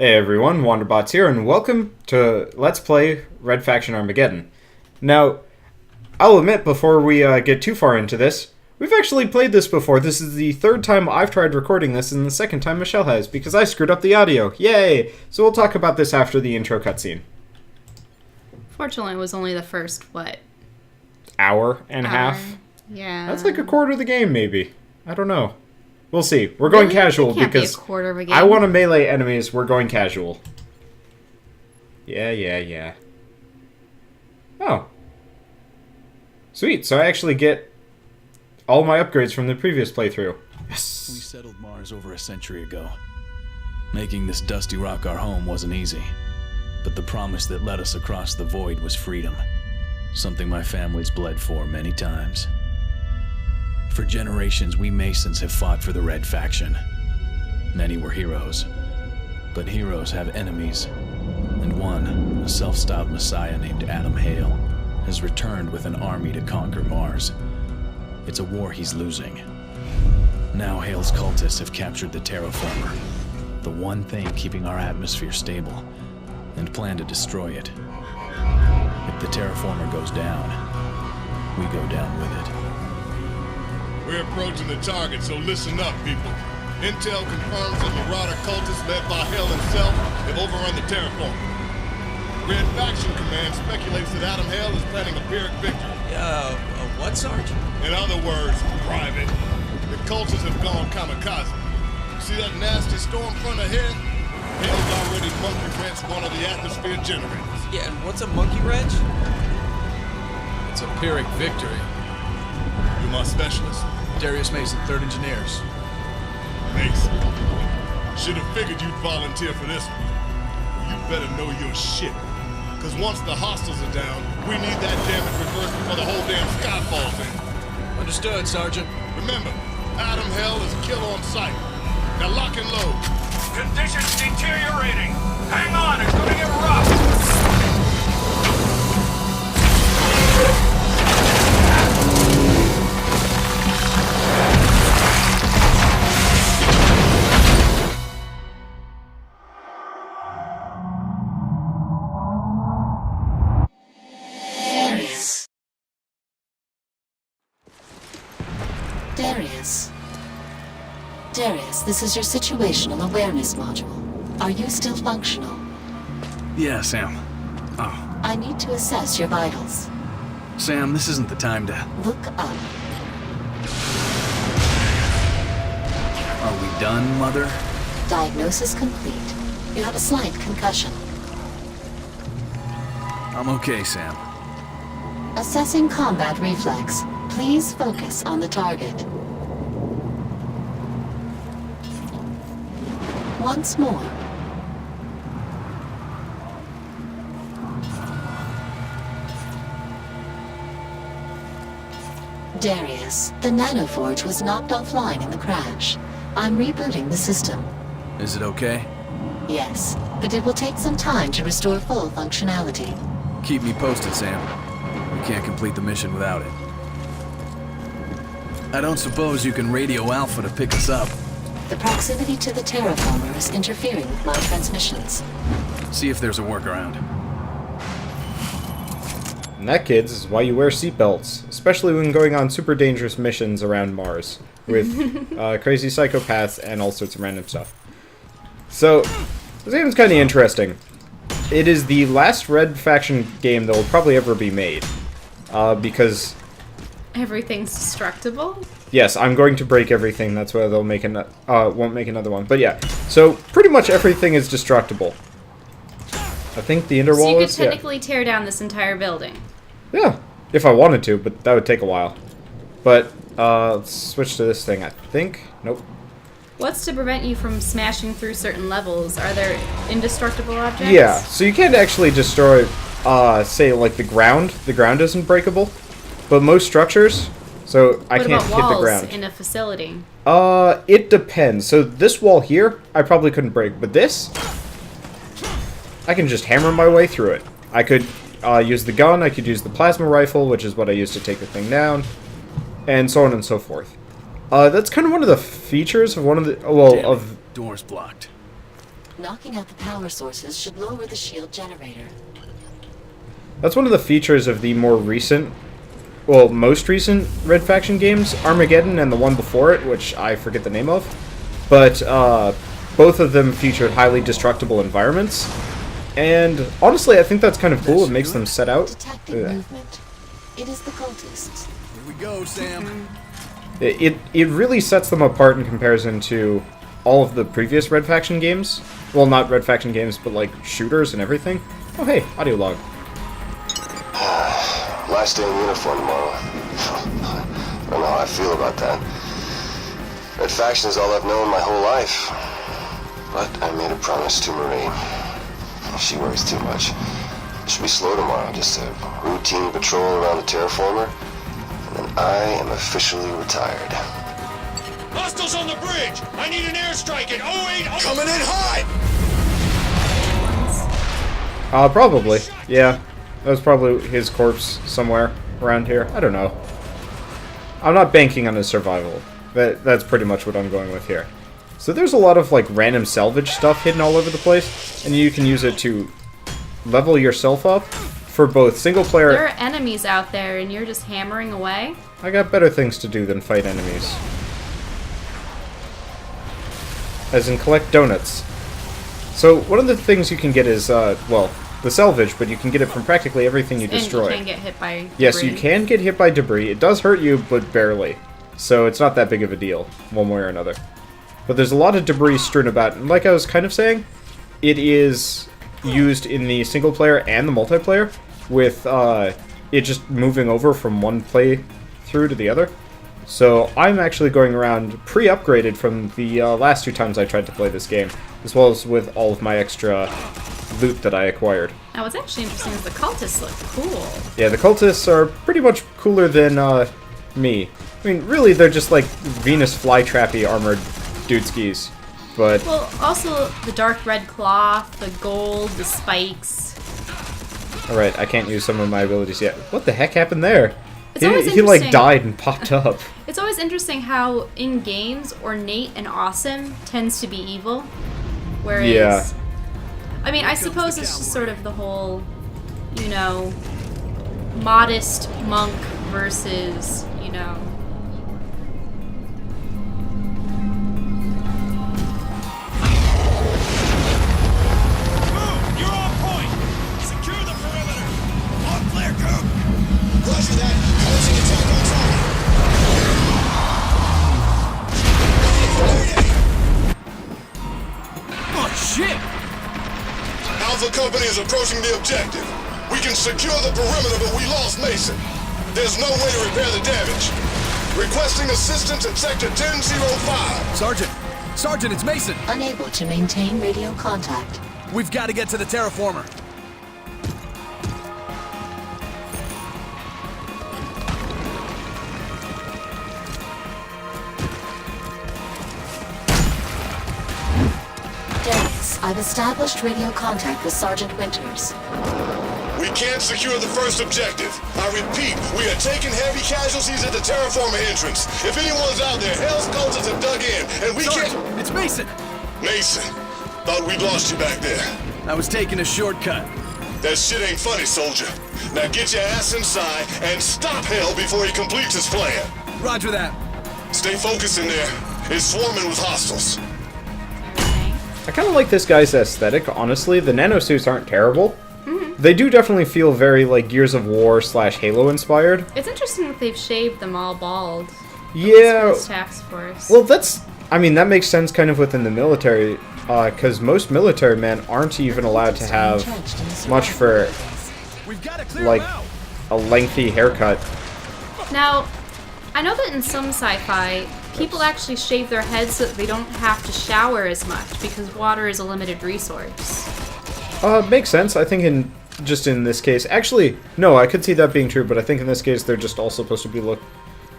Hey everyone, Wanderbots here, and welcome to Let's Play Red Faction Armageddon. Now, I'll admit before we get too far into this, we've actually played this before. This is the third time I've tried recording this, and the second time Chelle has, because I screwed up the audio. Yay! So we'll talk about this after the intro cutscene. Fortunately, it was only the first, Hour and a half? Yeah. That's like a quarter of the game, maybe. I don't know. We'll see. We're going casual because be a quarter of a game. I want to melee enemies. We're going casual. Yeah. Oh. Sweet. So I actually get all my upgrades from the previous playthrough. Yes. We settled Mars over a century ago. Making this dusty rock our home wasn't easy. But the promise that led us across the void was freedom. Something my family's bled for many times. For generations, we Masons have fought for the Red Faction. Many were heroes. But heroes have enemies. And one, a self-styled messiah named Adam Hale, has returned with an army to conquer Mars. It's a war he's losing. Now Hale's cultists have captured the Terraformer, the one thing keeping our atmosphere stable, and plan to destroy it. If the Terraformer goes down, we go down with it. We're approaching the target, so listen up, people. Intel confirms that Marauder cultists led by Hell himself have overrun the terraform. Red Faction Command speculates that Adam Hale is planning a Pyrrhic victory. What, Sarge? In other words, Private, the cultists have gone kamikaze. See that nasty storm front ahead? Hale's already monkey wrenched one of the atmosphere generators. Yeah, and what's a monkey wrench? It's a Pyrrhic victory. You're my specialist. Darius Mason, 3rd Engineers. Mason. Should have figured you'd volunteer for this one. You better know your shit. Because once the hostiles are down, we need that damage reversed before the whole damn sky falls in. Understood, Sergeant. Remember, Adam Hell is kill on sight. Now lock and load. Conditions deteriorating. Hang on, it's gonna get rough. Darius, this is your situational awareness module. Are you still functional? Yeah, Sam. Oh. I need to assess your vitals. Sam, this isn't the time to... Look up. Are we done, Mother? Diagnosis complete. You have a slight concussion. I'm okay, Sam. Assessing combat reflex. Please focus on the target. Once more. Darius, the nanoforge was knocked offline in the crash. I'm rebooting the system. Is it okay? Yes, but it will take some time to restore full functionality. Keep me posted, Sam. We can't complete the mission without it. I don't suppose you can radio Alpha to pick us up. The proximity to the terraformer is interfering with my transmissions. See if there's a workaround. And that, kids, is why you wear seatbelts, especially when going on super dangerous missions around Mars with crazy psychopaths and all sorts of random stuff. So, this game's kind of interesting. It is the last Red Faction game that will probably ever be made, because... Everything's destructible? Yes, I'm going to break everything. That's why they'll make won't make another one. But yeah, so pretty much everything is destructible. I think the inner wall So you could is, technically tear down this entire building. Yeah, if I wanted to, but that would take a while. But let's switch to this thing. I think. Nope. What's to prevent you from smashing through certain levels? Are there indestructible objects? Yeah, so you can't actually destroy, say, like the ground. The ground isn't breakable, but most structures. So I can't hit the ground. In a facility? It depends. So this wall here, I probably couldn't break, but this, I can just hammer my way through it. I could use the gun, I could use the plasma rifle, which is what I use to take the thing down, and so on and so forth. That's kind of one of the features of one of the... Well, Damn, door's blocked. Knocking out the power sources should lower the shield generator. That's one of the features of the more recent, well, most recent Red Faction games, Armageddon and the one before it, which I forget the name of. But both of them featured highly destructible environments. And honestly, I think that's kind of cool. It makes them set out. Detecting movement. It is the cultists. Here we go, Sam. It really sets them apart in comparison to all of the previous Red Faction games. Well, not Red Faction games, but like shooters and everything. Oh hey, audio log. Last day in uniform tomorrow. I don't know how I feel about that. Red Faction is all I've known my whole life. But I made a promise to Marie. She worries too much. She'll be slow tomorrow, just a routine patrol around the terraformer. And then I am officially retired. Hostiles on the bridge! I need an airstrike at 08... Coming in hot! Probably. Yeah. That was probably his corpse somewhere around here. I don't know. I'm not banking on his survival. That's pretty much what I'm going with here. So there's a lot of like random salvage stuff hidden all over the place, and you can use it to level yourself up for both single player... There are enemies out there and you're just hammering away? I got better things to do than fight enemies. As in collect donuts. So one of the things you can get is, well, the salvage, but you can get it from practically everything you destroy. And you can get hit by debris. Yes, you can get hit by debris. It does hurt you, but barely. So it's not that big of a deal, one way or another. But there's a lot of debris strewn about, and like I was kind of saying, it is used in the single player and the multiplayer, with it just moving over from one playthrough to the other. So I'm actually going around pre-upgraded from the last 2 times I tried to play this game, as well as with all of my extra loot that I acquired. Now what's actually interesting is the cultists look cool. Yeah, the cultists are pretty much cooler than me. I mean, really, they're just like Venus flytrappy armored dudeskies, but... Well, also the dark red cloth, the gold, the spikes. Alright, I can't use some of my abilities yet. What the heck happened there? It's always He like interesting. died and popped up. It's always interesting how in games, ornate and awesome tends to be evil. Whereas... Yeah. I mean, I suppose it's just sort of the whole, you know, modest monk versus, you know... You're on point! Secure the perimeter! All clear, Coop! Roger that. Closing attack on target. Oh, shit! Alpha Company is approaching the objective. We can secure the perimeter, but we lost Mason. There's no way to repair the damage. Requesting assistance at Sector 1005. Sergeant, it's Mason. Unable to maintain radio contact. We've got to get to the terraformer. Dennis, I've established radio contact with Sergeant Winters. We can't secure the first objective. I repeat, we are taking heavy casualties at the terraformer entrance. If anyone's out there, Hell's cultists have dug in, and we Sergeant, can't... it's Mason. Mason, thought we'd lost you back there. I was taking a shortcut. That shit ain't funny, soldier. Now get your ass inside and stop Hell before he completes his plan. Roger that. Stay focused in there. It's swarming with hostiles. I kind of like this guy's aesthetic, honestly. The nanosuits aren't terrible. They do definitely feel very, like, Gears of War / Halo inspired. It's interesting that they've shaved them all bald. Yeah. This task force. Well, that's... I mean, that makes sense kind of within the military, because most military men aren't even allowed to have much for, We've got to clear like, them out. a lengthy haircut. Now, I know that in some sci-fi, people actually shave their heads so that they don't have to shower as much, because water is a limited resource. Makes sense. I think in this case, actually, no, I could see that being true, but I think in this case they're just all supposed to be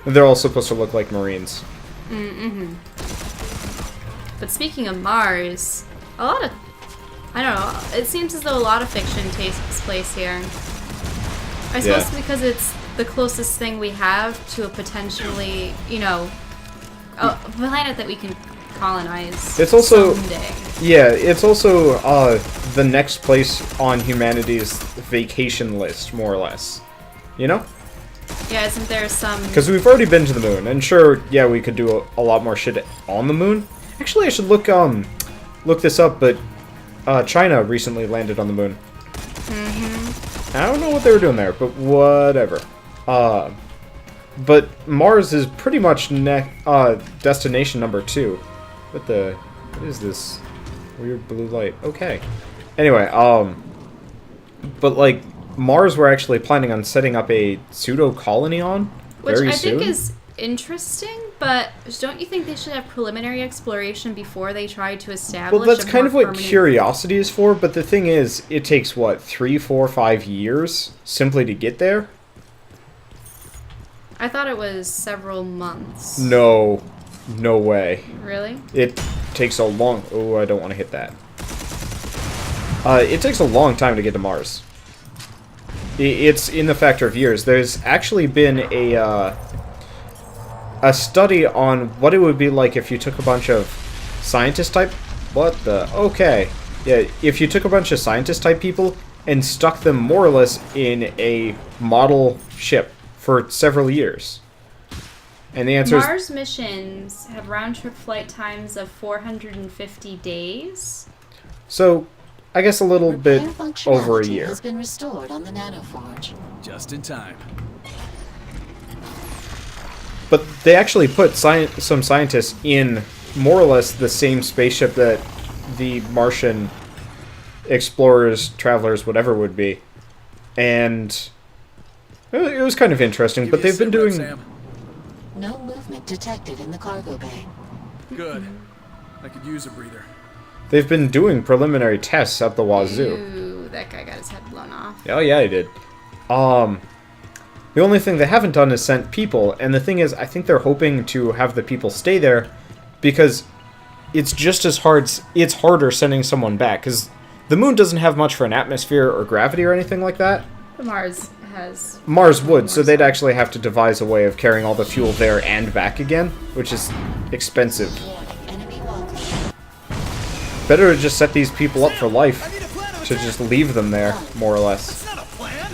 they're all supposed to look like Marines. But speaking of Mars, I don't know, it seems as though a lot of fiction takes place here. I suppose it's because it's the closest thing we have to a potentially, you know, a planet that we can colonize It's also someday. Yeah, it's also the next place on humanity's vacation list, more or less. You know? Yeah, isn't there some... Because we've already been to the moon, and sure, yeah, we could do a lot more shit on the moon. Actually, I should look this up, but China recently landed on the moon. Mm-hmm. I don't know what they were doing there, but whatever. But Mars is pretty much destination number 2. What is this weird blue light? Okay. Anyway, but like Mars, we're actually planning on setting up a pseudo colony on which very I soon. think is interesting, but don't you think they should have preliminary exploration before they try to establish? Well, that's a kind more of what permanent... curiosity is for, but the thing is, it takes, what, 3, 4, 5 years simply to get there? I thought it was several months. No. No way. Really? It takes a long... Oh, I don't want to hit that. It takes a long time to get to Mars. It's in the factor of years. There's actually been a study on what it would be like if you took a bunch of scientist type... What the... Okay. Yeah, if you took a bunch of scientist type people and stuck them more or less in a model ship for several years. And the answer is... Mars missions have round-trip flight times of 450 days. So, I guess a little bit Repair over a functionality year. has been restored on the nanoforge. Just in time. But they actually put some scientists in more or less the same spaceship that the Martian explorers, travelers, whatever would be. And it was kind of interesting, Give but you a they've been sit rep, doing... Sam. No movement detected in the cargo bay. Good. I could use a breather. They've been doing preliminary tests up the wazoo. Ooh, that guy got his head blown off. Oh yeah, he did. The only thing they haven't done is sent people, and the thing is, I think they're hoping to have the people stay there, because it's just as hard. It's harder sending someone back, because the moon doesn't have much for an atmosphere or gravity or anything like that. But Mars has... Mars would, so they'd actually have to devise a way of carrying all the fuel there and back again, which is expensive. Enemy walker. Better to just set these people up for life, to just leave them there, more or less. That's not a plan.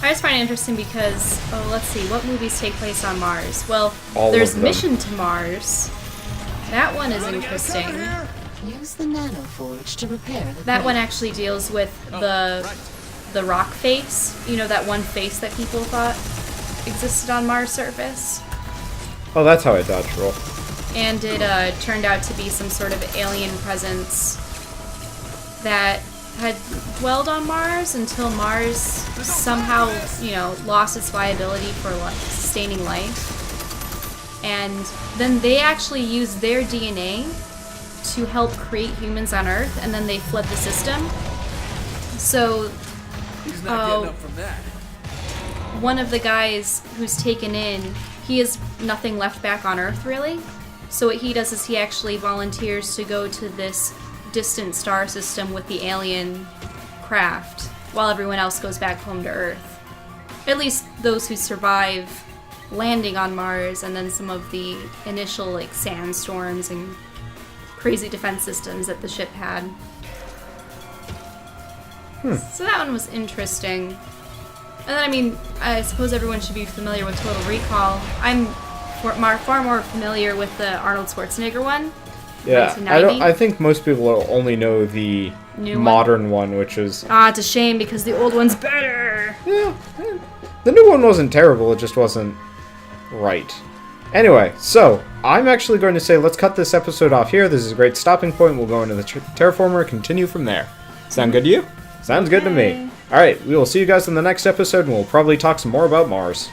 I just find it interesting because, oh, let's see, what movies take place on Mars? Well, All there's of them. Mission to Mars. That one is interesting. Use the nanoforge to repair the That one crate. actually deals with the rock face. You know, that one face that people thought existed on Mars' surface. Oh, that's how I dodge roll. And it turned out to be some sort of alien presence that had dwelled on Mars until Mars somehow, you know, lost its viability for sustaining life. And then they actually used their DNA to help create humans on Earth, and then they fled the system. So He's not getting up from that. one of the guys who's taken in, he has nothing left back on Earth, really. So what he does is he actually volunteers to go to this distant star system with the alien craft, while everyone else goes back home to Earth. At least those who survive landing on Mars, and then some of the initial, like, sandstorms and crazy defense systems that the ship had. So that one was interesting. And then, I mean, I suppose everyone should be familiar with Total Recall. I'm far more familiar with the Arnold Schwarzenegger one. Yeah, 1990. I think most people only know the New one? modern one, which is... Ah, it's a shame because the old one's better. Yeah, the new one wasn't terrible, it just wasn't right. Anyway, so, I'm actually going to say let's cut this episode off here. This is a great stopping point. We'll go into the Terraformer and continue from there. Sound good to you? Sounds good to me. Alright, we will see you guys in the next episode, and we'll probably talk some more about Mars.